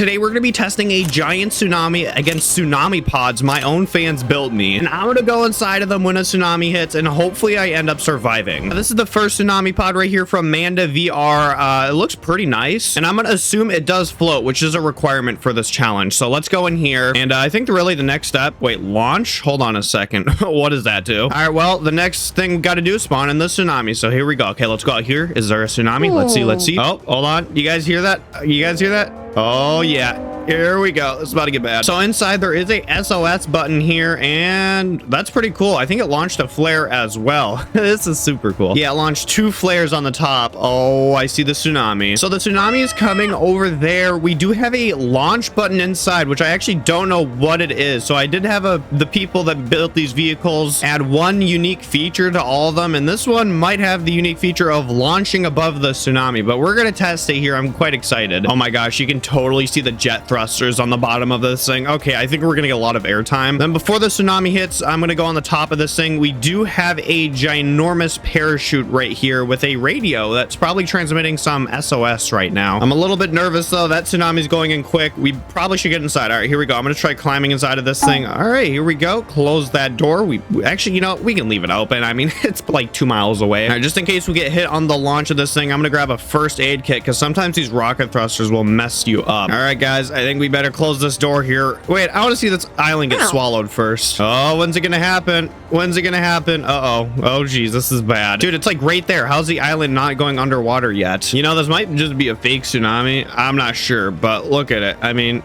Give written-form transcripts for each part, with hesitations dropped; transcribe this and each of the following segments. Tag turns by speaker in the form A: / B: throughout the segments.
A: Today we're going to be testing a giant tsunami against Tsunami Pods my own fans built me. And I'm going to go inside of them when a tsunami hits, and hopefully I end up surviving. This is the first Tsunami Pod right here from Manda VR. It looks pretty nice. And I'm going to assume it does float, which is a requirement for this challenge. So let's go in here. And I think really the next step, wait, launch? Hold on a second. What does that do? All right, well, the next thing we got to do is spawn in the tsunami. So here we go. Okay, let's go out here. Is there a tsunami? Let's see. Let's see. Oh, hold on. You guys hear that? You guys hear that? Oh, yeah. Here we go. It's about to get bad. So inside there is a SOS button here, and that's pretty cool. I think it launched a flare as well. This is super cool. Yeah, it launched 2 flares on the top. Oh, I see the tsunami. So the tsunami is coming over there. We do have a launch button inside, which I actually don't know what it is. So I did have the people that built these vehicles add one unique feature to all of them, and this one might have the unique feature of launching above the tsunami, but we're gonna test it here. I'm quite excited. Oh my gosh, you can totally see the jet thrusters on the bottom of this thing. Okay, I think we're gonna get a lot of airtime. Then before the tsunami hits, I'm gonna go on the top of this thing. We do have a ginormous parachute right here with a radio that's probably transmitting some SOS right now. I'm a little bit nervous though. That tsunami's going in quick. We probably should get inside. All right, here we go. I'm gonna try climbing inside of this thing. All right, here we go. Close that door. We actually, you know, we can leave it open. I mean, it's like 2 miles away. All right, just in case we get hit on the launch of this thing, I'm gonna grab a first aid kit because sometimes these rocket thrusters will mess you up. All right, guys, I think we better close this door here. Wait, I want to see this island get swallowed first. Oh, when's it gonna happen? When's it gonna happen? Oh geez, this is bad, dude. It's like right there. How's the island not going underwater yet? You know, this might just be a fake tsunami. I'm not sure, but look at it. I mean,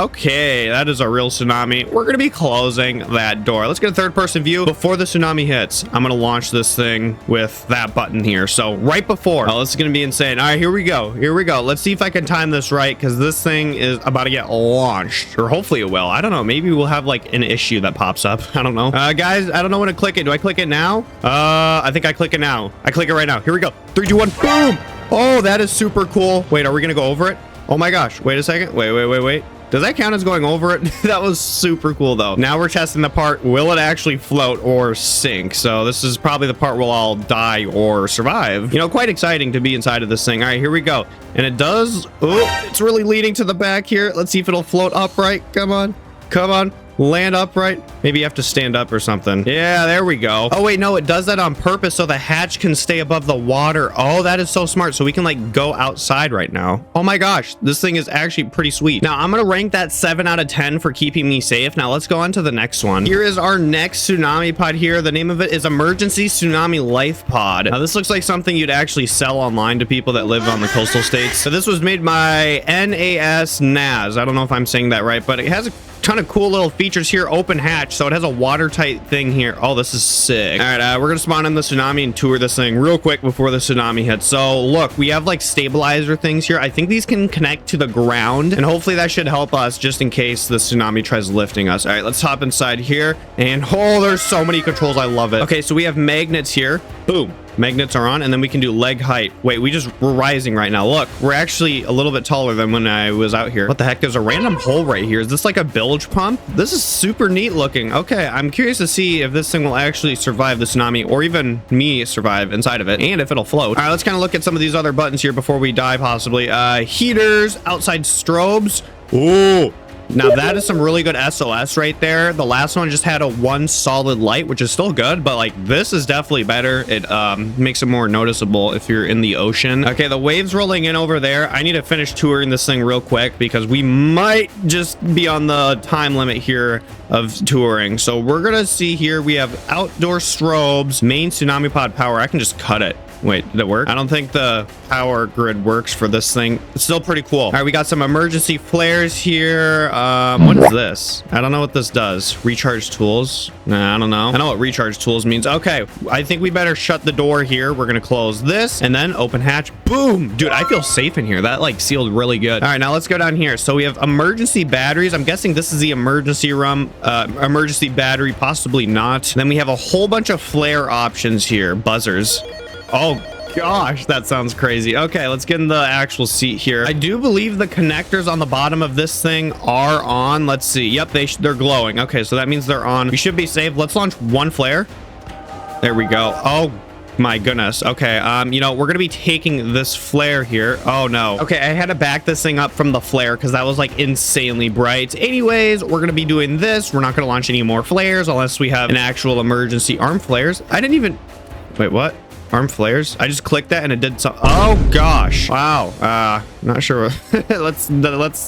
A: okay, that is a real tsunami. We're gonna be closing that door. Let's get a third-person view before the tsunami hits. I'm gonna launch this thing with that button here. So right before. Oh, this is gonna be insane. All right, here we go. Here we go. Let's see if I can time this right, because this thing is about to get launched, or hopefully it will. I don't know. Maybe we'll have like an issue that pops up. I don't know. Guys, I don't know when to click it. Do I click it now? I think I click it now. I click it right now. Here we go. 3, 2, 1. Boom. Oh, that is super cool. Wait, are we gonna go over it? Oh my gosh, wait a second. Wait. Does that count as going over it? That was super cool though. Now we're testing the part, will it actually float or sink? So this is probably the part we'll all die or survive. You know, quite exciting to be inside of this thing. All right, here we go. And it does, oh, it's really leading to the back here. Let's see if it'll float upright. Come on, come on. Land upright. Maybe you have to stand up or something. Yeah, there we go. Oh wait, no, it does that on purpose so the hatch can stay above the water. Oh, that is so smart. So we can like go outside right now. Oh my gosh, this thing is actually pretty sweet. Now I'm gonna rank that 7 out of 10 for keeping me safe. Now let's go on to the next one. Here is our next tsunami pod here. The name of it is Emergency Tsunami Life Pod. Now this looks like something you'd actually sell online to people that live on the coastal states. So this was made by NAS. I don't know if I'm saying that right, but it has a ton of cool little features here. Open hatch, so it has a watertight thing here. Oh, this is sick. All right, we're gonna spawn in the tsunami and tour this thing real quick before the tsunami hits. So look, we have like stabilizer things here. I think these can connect to the ground, and hopefully that should help us just in case the tsunami tries lifting us. All right, let's hop inside here, and oh, there's so many controls. I love it. Okay, so we have magnets here. Boom. Magnets are on, and then we can do leg height. Wait, we're rising right now. Look, we're actually a little bit taller than when I was out here. What the heck? There's a random hole right here. Is this like a bilge pump? This is super neat looking. Okay, I'm curious to see if this thing will actually survive the tsunami, or even me survive inside of it, and if it'll float. All right, let's kind of look at some of these other buttons here before we die, possibly. Heaters, outside strobes. Ooh. Now that is some really good SOS right there. The last one just had a 1 solid light, which is still good, but like this is definitely better. It makes it more noticeable if you're in the ocean. Okay, the waves rolling in over there. I need to finish touring this thing real quick because we might just be on the time limit here of touring. So we're gonna see here, we have outdoor strobes, main tsunami pod power. I can just cut it. Wait, did it work? I don't think the power grid works for this thing. It's still pretty cool. All right, we got some emergency flares here. What is this? I don't know what this does. Recharge tools? Nah, I don't know. I know what recharge tools means. Okay, I think we better shut the door here. We're gonna close this and then open hatch. Boom! Dude, I feel safe in here. That like sealed really good. All right, now let's go down here. So we have emergency batteries. I'm guessing this is the emergency room, emergency battery, possibly not. Then we have a whole bunch of flare options here. Buzzers. Oh gosh, that sounds crazy. Okay, let's get in the actual seat here. I do believe the connectors on the bottom of this thing are on. Let's see. Yep, they're glowing. Okay, so that means they're on. We should be safe. Let's launch 1 flare. There we go. Oh My goodness. Okay, you know, we're gonna be taking this flare here. Oh no. Okay, I had to back this thing up from the flare because that was like insanely bright. Anyways, we're gonna be doing this. We're not gonna launch any more flares unless we have an actual emergency arm flares. I didn't even... Wait, what? Arm flares? I just clicked that and it did some... Oh gosh. Wow. Not sure. let's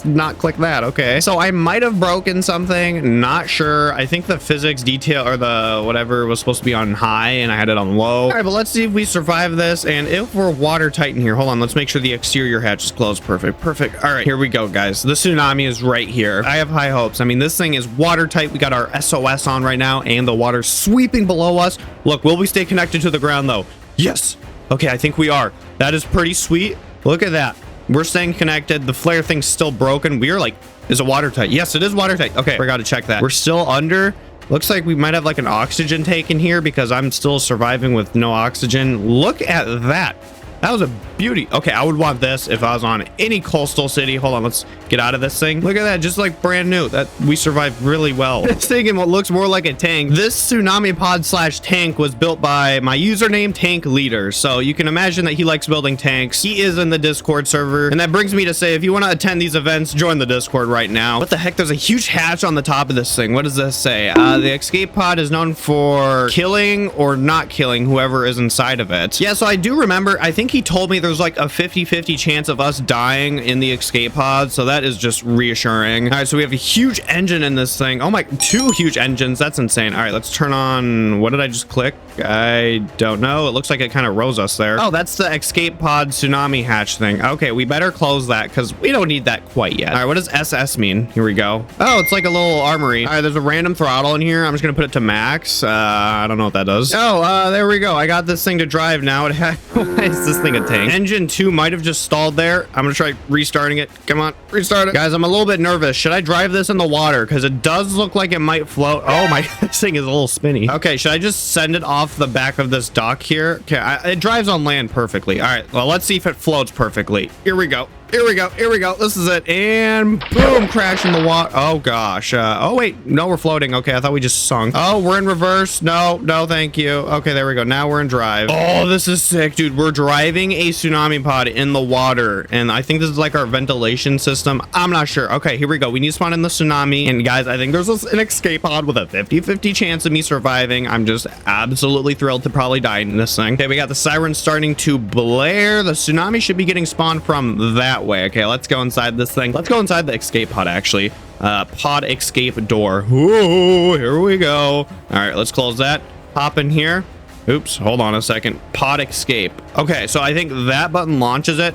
A: not click that. Okay. So I might have broken something. Not sure. I think the physics detail or the whatever was supposed to be on high and I had it on low. All right, but let's see if we survive this. And if we're watertight in here, hold on. Let's make sure the exterior hatch is closed. Perfect. Perfect. All right, here we go, guys. The tsunami is right here. I have high hopes. I mean, this thing is watertight. We got our SOS on right now and the water's sweeping below us. Look, will we stay connected to the ground though? Yes. Okay, I think we are. That is pretty sweet. Look at that. We're staying connected. The flare thing's still broken. We are like, is it watertight? Yes, it is watertight. Okay, forgot to check that. We're still under. Looks like we might have like an oxygen tank in here because I'm still surviving with no oxygen. Look at that. That was a beauty. Okay, I would want this if I was on any coastal city. Hold on, let's get out of this thing. Look at that, just like brand new. That we survived really well. This thing in what looks more like a tank. This Tsunami Pod / tank was built by my username Tank Leader. So you can imagine that he likes building tanks. He is in the Discord server. And that brings me to say, if you want to attend these events, join the Discord right now. What the heck? There's a huge hatch on the top of this thing. What does this say? The escape pod is known for killing or not killing whoever is inside of it. Yeah, so I do remember, I think he told me there's like a 50-50 chance of us dying in the escape pod, so that is just reassuring. All right, so we have a huge engine in this thing. Oh my, 2 huge engines. That's insane. All right, let's turn on, what did I just click? I don't know. It looks like it kind of rose us there. Oh, that's the escape pod tsunami hatch thing. Okay, we better close that because we don't need that quite yet. All right, what does SS mean? Here we go. Oh, it's like a little armory. All right, there's a random throttle in here. I'm just gonna put it to max. I don't know what that does. Oh, there we go. I got this thing to drive now. Why is this thing a tank? Engine 2 might have just stalled there. I'm gonna try restarting it. Come on, restart it. Guys, I'm a little bit nervous. Should I drive this in the water? Because it does look like it might float. Oh my, this thing is a little spinny. Okay, should I just send it off the back of this dock here? Okay, it drives on land perfectly. All right, well, let's see if it floats perfectly. Here we go. Here we go. Here we go. This is it. And boom, crash in the water. Oh gosh. Oh wait, no, we're floating. Okay, I thought we just sunk. Oh, we're in reverse. No, thank you. Okay, there we go. Now we're in drive. Oh, this is sick, dude. We're driving a tsunami pod in the water, and I think this is like our ventilation system. I'm not sure. Okay, here we go. We need to spawn in the tsunami, and guys, I think there's an escape pod with a 50-50 chance of me surviving. I'm just absolutely thrilled to probably die in this thing. Okay, we got the siren starting to blare. The tsunami should be getting spawned from that way. Okay, let's go inside this thing. Let's go inside the escape pod, actually. Pod escape door. Ooh, here we go. All right, let's close that. Hop in here. Oops, hold on a second. Pod escape. Okay, so I think that button launches it.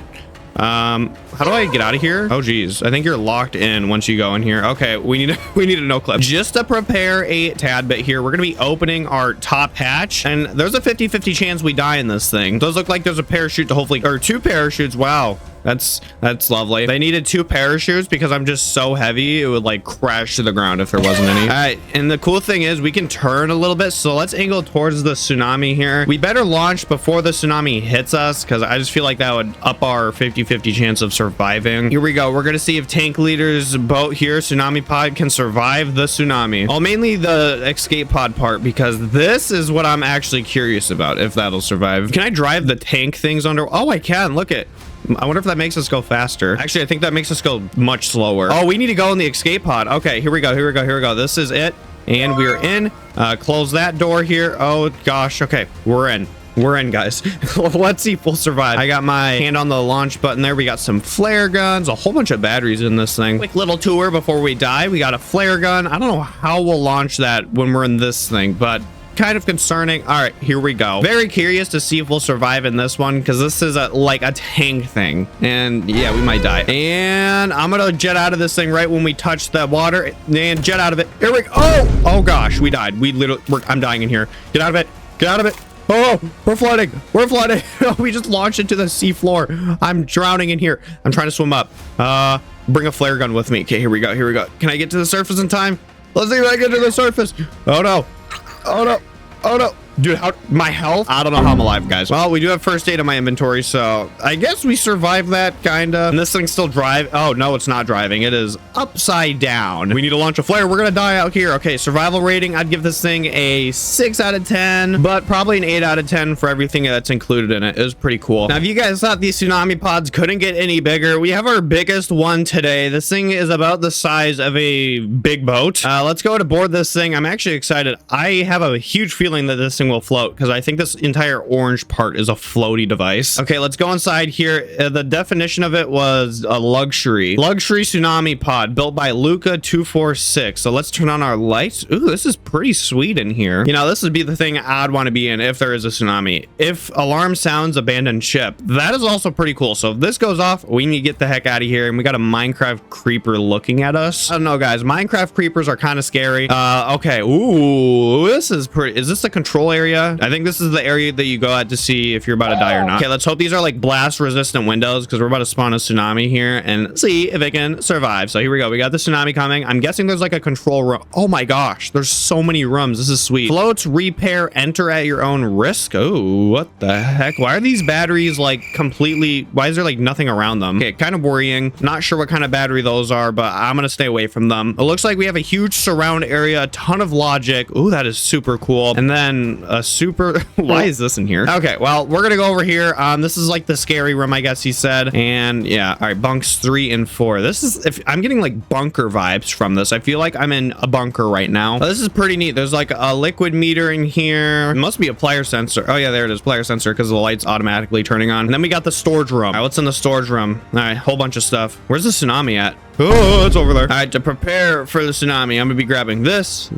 A: How do I get out of here? Oh geez, I think you're locked in once you go in here. Okay, we need a no clip. Just to prepare a tad bit here, we're gonna be opening our top hatch, and there's a 50-50 chance we die in this thing. Does look like there's a parachute to hopefully, or 2 parachutes. Wow. That's lovely. They needed 2 parachutes because I'm just so heavy it would like crash to the ground if there wasn't any. All right, and the cool thing is we can turn a little bit, so let's angle towards the tsunami here. We better launch before the tsunami hits us because I just feel like that would up our 50-50 chance of surviving. Here we go. We're gonna see if Tank Leader's boat here, Tsunami Pod, can survive the tsunami. Well, mainly the escape pod part, because this is what I'm actually curious about, if that'll survive. Can I drive the tank things under? Oh, I can. Look it. I wonder if that makes us go faster. Actually, I think that makes us go much slower. Oh, we need to go in the escape pod. Okay, here we go. Here we go. Here we go. This is it. And we're in. Close that door here. Oh, gosh. Okay, we're in. We're in, guys. Let's see if we'll survive. I got my hand on the launch button there. We got some flare guns, a whole bunch of batteries in this thing. Quick little tour before we die. We got a flare gun. I don't know how we'll launch that when we're in this thing, but kind of concerning. All right, here we go. Very curious to see if we'll survive in this one because this is like a tank thing, and yeah, we might die. And I'm gonna jet out of this thing right when we touch the water and jet out of it. Here we go. Oh gosh, we died. I'm dying in here. Get out of it. Get out of it. Oh, we're flooding. We're flooding. We just launched into the sea floor. I'm drowning in here. I'm trying to swim up. Bring a flare gun with me. Okay, here we go. Here we go. Can I get to the surface in time? Let's see if I get to the surface. Oh no. Oh no. Oh no. Dude, how my health? I don't know how I'm alive, guys. Well, we do have first aid in my inventory, so I guess we survived that, kinda. And this thing's still drive. Oh, no, it's not driving. It is upside down. We need to launch a flare. We're gonna die out here. Okay, survival rating. I'd give this thing a 6 out of 10, but probably an 8 out of 10 for everything that's included in it. It was pretty cool. Now, if you guys thought these tsunami pods couldn't get any bigger, we have our biggest one today. This thing is about the size of a big boat. Let's go to board this thing. I'm actually excited. I have a huge feeling that this thing will float because I think this entire orange part is a floaty device. Okay, let's go inside here. The definition of it was a luxury tsunami pod built by Luca 246. So let's turn on our lights. Ooh, this is pretty sweet in here. You know, this would be the thing I'd want to be in if there is a tsunami. If alarm sounds, abandoned ship. That is also pretty cool. So if this goes off, we need to get the heck out of here. And we got a Minecraft creeper looking at us. I don't know, guys. Minecraft creepers are kind of scary. Okay. Ooh, this is pretty. Is this the control area? I think this is the area that you go at to see if you're about to die or not. Okay, let's hope these are like blast resistant windows because we're about to spawn a tsunami here and see if it can survive. So here we go. We got the tsunami coming. I'm guessing there's like a control room. Oh my gosh, there's so many rooms. This is sweet. Floats, repair, enter at your own risk. Oh, what the heck? Why are these batteries like completely, why is there like nothing around them? Okay, kind of worrying. Not sure what kind of battery those are, but I'm gonna stay away from them. It looks like we have a huge surround area, a ton of logic. Ooh, that is super cool. And then a super, why is this in here? Okay, well, we're gonna go over here. This is like the scary room, I guess he said. And yeah, all right, bunks 3 and 4. This is, if I'm getting like bunker vibes from this. I feel like I'm in a bunker right now. This is pretty neat. There's like a liquid meter in here. It must be a player sensor. Oh yeah, there it is, player sensor, because the light's automatically turning on. And then we got the storage room. All right, what's in the storage room? All right, whole bunch of stuff. Where's the tsunami at? Oh, it's over there. All right, to prepare for the tsunami, I'm gonna be grabbing this,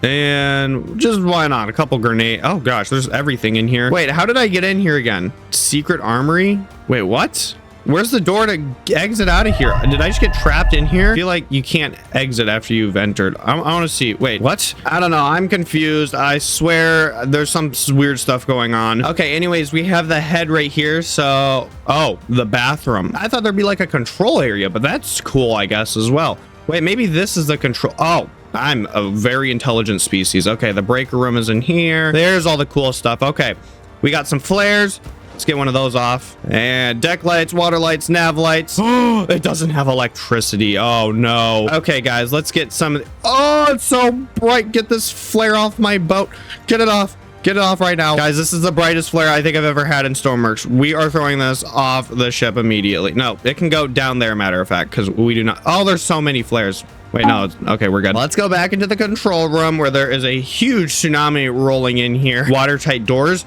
A: and just why not? A couple grenades. Oh gosh, there's everything in here. Wait, how did I get in here again? Secret armory? Wait, what? Where's the door to exit out of here? Did I just get trapped in here? I feel like you can't exit after you've entered. I want to see. Wait, what? I don't know. I'm confused. I swear there's some weird stuff going on. Okay, anyways, we have the head right here. So, oh, the bathroom. I thought there'd be like a control area, but that's cool, I guess, as well. Wait, maybe this is the control. Oh, I'm a very intelligent species. Okay, the breaker room is in here. There's all the cool stuff. Okay, we got some flares. Let's get one of those off. And deck lights, water lights, nav lights. Oh, it doesn't have electricity. Oh no. Okay, guys, let's get some. Oh, it's so bright. Get this flare off my boat. Get it off. Get it off right now. Guys, this is the brightest flare I think I've ever had in Stormworks. We are throwing this off the ship immediately. No, it can go down there, matter of fact, because we do not. Oh, there's so many flares. Wait, no. Okay, we're good. Let's go back into the control room where there is a huge tsunami rolling in here. Watertight doors.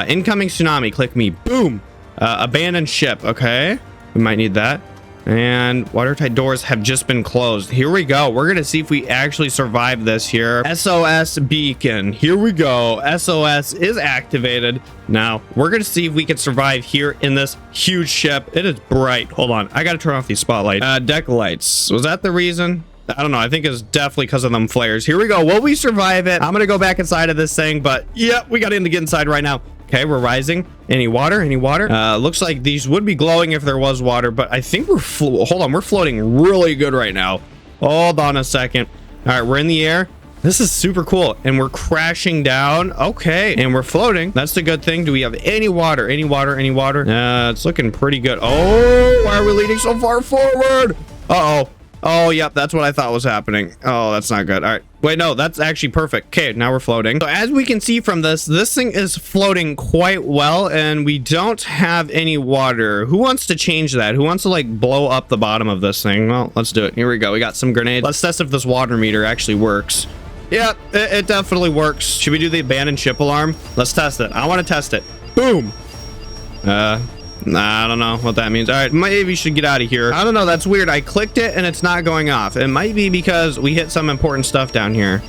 A: Incoming tsunami, click me. Boom. Abandoned ship. Okay, we might need that. And watertight doors have just been closed. Here we go. We're gonna see if we actually survive this here. SOS beacon. Here we go. SOS is activated. Now we're gonna see if we can survive here in this huge ship. It is bright. Hold on, I gotta turn off these spotlights. Deck lights. Was that the reason? I don't know. I think it's definitely because of them flares. Here we go. Will we survive it? I'm gonna go back inside of this thing, but yeah, we got to get inside right now. Okay, we're rising. Any water? Any water? Looks like these would be glowing if there was water, but I think we're hold on, we're floating really good right now. Hold on a second. All right, we're in the air. This is super cool, and we're crashing down. Okay, and we're floating. That's the good thing. Do we have any water? Any water? Any water? It's looking pretty good. Oh, why are we leaning so far forward? Uh-oh. Oh, yep, that's what I thought was happening. Oh, that's not good. All right. Wait, no, that's actually perfect. Okay, now we're floating. So as we can see from this thing is floating quite well, and we don't have any water. Who wants to change that? Who wants to, like, blow up the bottom of this thing? Well, let's do it. Here we go. We got some grenades. Let's test if this water meter actually works. Yep, it definitely works. Should we do the abandoned ship alarm? Let's test it. I want to test it. Boom. Nah, I don't know what that means. All right, maybe we should get out of here. I don't know. That's weird. I clicked it and it's not going off. It might be because we hit some important stuff down here.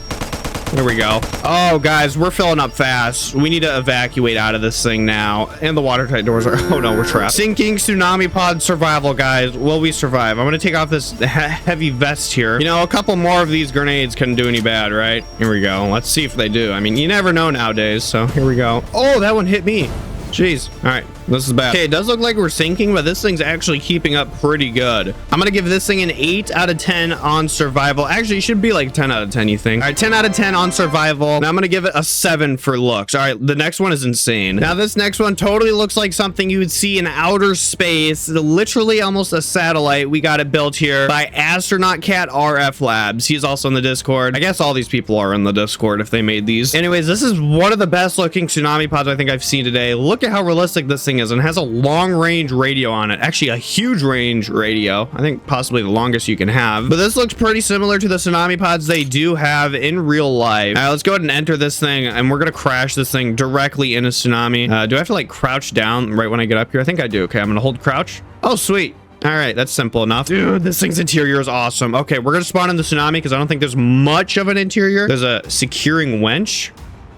A: Here we go. Oh, guys, we're filling up fast. We need to evacuate out of this thing now. And the watertight doors are... Oh, no, we're trapped. Sinking tsunami pod survival, guys. Will we survive? I'm going to take off this heavy vest here. You know, a couple more of these grenades couldn't do any bad, right? Here we go. Let's see if they do. I mean, you never know nowadays. So here we go. Oh, that one hit me. Jeez. All right. This is bad. Okay, it does look like we're sinking, but this thing's actually keeping up pretty good. I'm gonna give this thing an 8 out of 10 on survival. Actually, it should be like 10 out of 10, you think? All right, 10 out of 10 on survival. Now I'm gonna give it a 7 for looks. All right, the next one is insane. Now this next one totally looks like something you would see in outer space. Literally almost a satellite. We got it built here by Astronaut Cat RF Labs. He's also in the Discord. I guess all these people are in the Discord if they made these. Anyways, this is one of the best looking tsunami pods I think I've seen today. Look at how realistic this thing is, and has a long range radio on it. Actually, a huge range radio. I think possibly the longest you can have. But this looks pretty similar to the tsunami pods they do have in real life. All right, let's go ahead and enter this thing, and we're gonna crash this thing directly in a tsunami. Do I have to like crouch down right when I get up here? I think I do. Okay, I'm gonna hold crouch. Oh, sweet. All right, that's simple enough. Dude, this thing's interior is awesome. Okay, we're gonna spawn in the tsunami because I don't think there's much of an interior. There's a securing winch.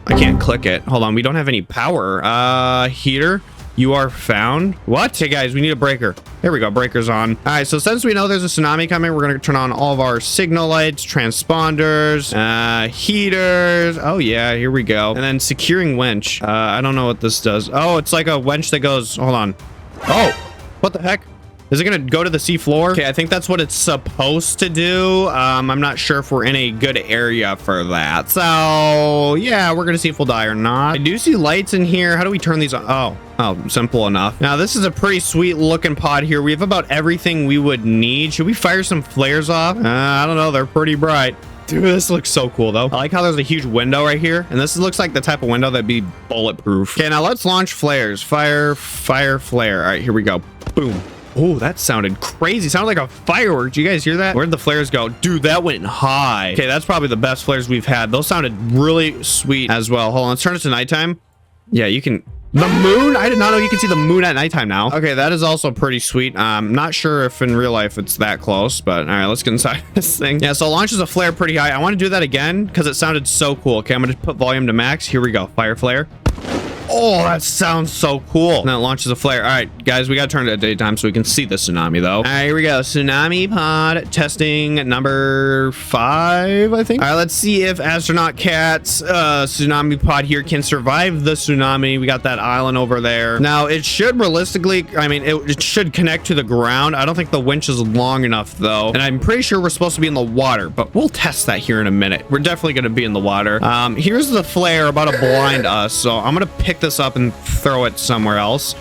A: I can't click it. Hold on, we don't have any power. Heater, you are found. What? Hey guys, we need a breaker. There we go, breaker's on. All right, so since we know there's a tsunami coming, we're gonna turn on all of our signal lights, transponders, heaters. Oh yeah, here we go. And then securing winch. I don't know what this does. Oh, it's like a winch that goes, hold on. Oh, what the heck? Is it gonna go to the sea floor? Okay, I think that's what it's supposed to do. I'm not sure if we're in a good area for that. So yeah, we're gonna see if we'll die or not. I do see lights in here. How do we turn these on? Oh, simple enough. Now this is a pretty sweet looking pod here. We have about everything we would need. Should we fire some flares off? I don't know, they're pretty bright. Dude, this looks so cool though. I like how there's a huge window right here, and this looks like the type of window that'd be bulletproof. Okay, now let's launch flares. Fire, flare. All right, here we go. Boom. Oh, that sounded crazy. Sounded like a firework. Did you guys hear that? Where'd the flares go? Dude, that went high. Okay, that's probably the best flares we've had. Those sounded really sweet as well. Hold on, let's turn it to nighttime. Yeah, you can... The moon? I did not know you can see the moon at nighttime now. Okay, that is also pretty sweet. Not sure if in real life it's that close, but all right, let's get inside this thing. Yeah, so it launches a flare pretty high. I want to do that again because it sounded so cool. Okay, I'm going to put volume to max. Here we go. Fire flare. Oh, that sounds so cool. And then it launches a flare. All right, guys, we got to turn it at daytime so we can see the tsunami, though. All right, here we go. Tsunami pod testing number 5, I think. All right, let's see if Astronaut Cat's tsunami pod here can survive the tsunami. We got that island over there. Now, it should realistically, I mean, it should connect to the ground. I don't think the winch is long enough, though. And I'm pretty sure we're supposed to be in the water, but we'll test that here in a minute. We're definitely going to be in the water. Here's the flare about to blind us, so I'm going to pick this up and throw it somewhere else.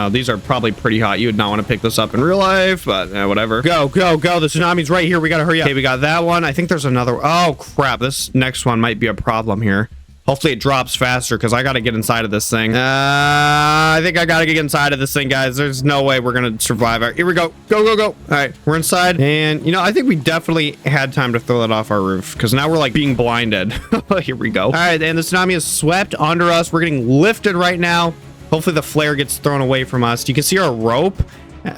A: These are probably pretty hot. You would not want to pick this up in real life, but whatever. Go, go, go. The tsunami's right here. We got to hurry up. Okay, we got that one. I think there's another. Oh, crap. This next one might be a problem here. Hopefully it drops faster because I got to get inside of this thing. I think I got to get inside of this thing, guys. There's no way we're going to survive. All right, here we go. Go, go, go. All right, we're inside. And, you know, I think we definitely had time to throw that off our roof because now we're like being blinded. Here we go. All right, and the tsunami is swept under us. We're getting lifted right now. Hopefully the flare gets thrown away from us. You can see our rope.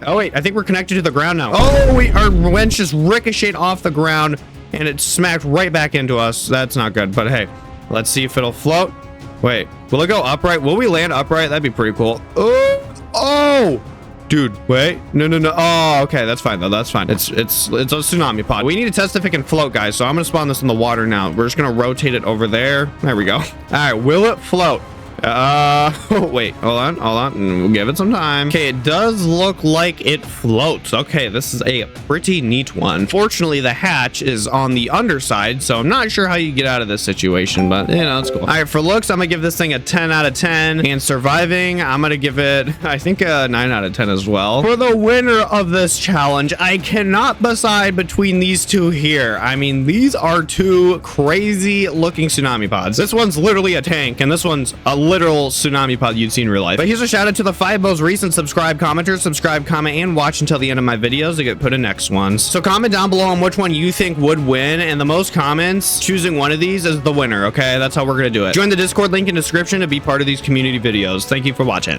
A: Oh, wait, I think we're connected to the ground now. Oh, our winch just ricocheted off the ground and it smacked right back into us. That's not good, but hey. Let's see if it'll float. Wait, will it go upright? Will we land upright? That'd be pretty cool. Oh, dude, wait. No. Oh, okay, that's fine though. That's fine. It's a tsunami pod. We need to test if it can float, guys. So I'm gonna spawn this in the water now. We're just gonna rotate it over there. There we go. All right, will it float? Wait, hold on, we'll give it some time. Okay, it does look like it floats. Okay, this is a pretty neat one. Fortunately, the hatch is on the underside, so I'm not sure how you get out of this situation, but you know, it's cool. All right, for looks, I'm gonna give this thing a 10 out of 10, and surviving, I'm gonna give it, I think, a 9 out of 10 as well. For the winner of this challenge, I cannot decide between these two here. I mean, these are two crazy looking tsunami pods. This one's literally a tank, and this one's a literal tsunami pod you'd see in real life. But here's a shout out to the 5 most recent subscribe commenters. Subscribe, comment, and watch until the end of my videos to get put in next ones. So comment down below on which one you think would win, and the most comments choosing one of these is the winner. Okay, that's how we're gonna do it. Join the Discord link in description to be part of these community videos. Thank you for watching.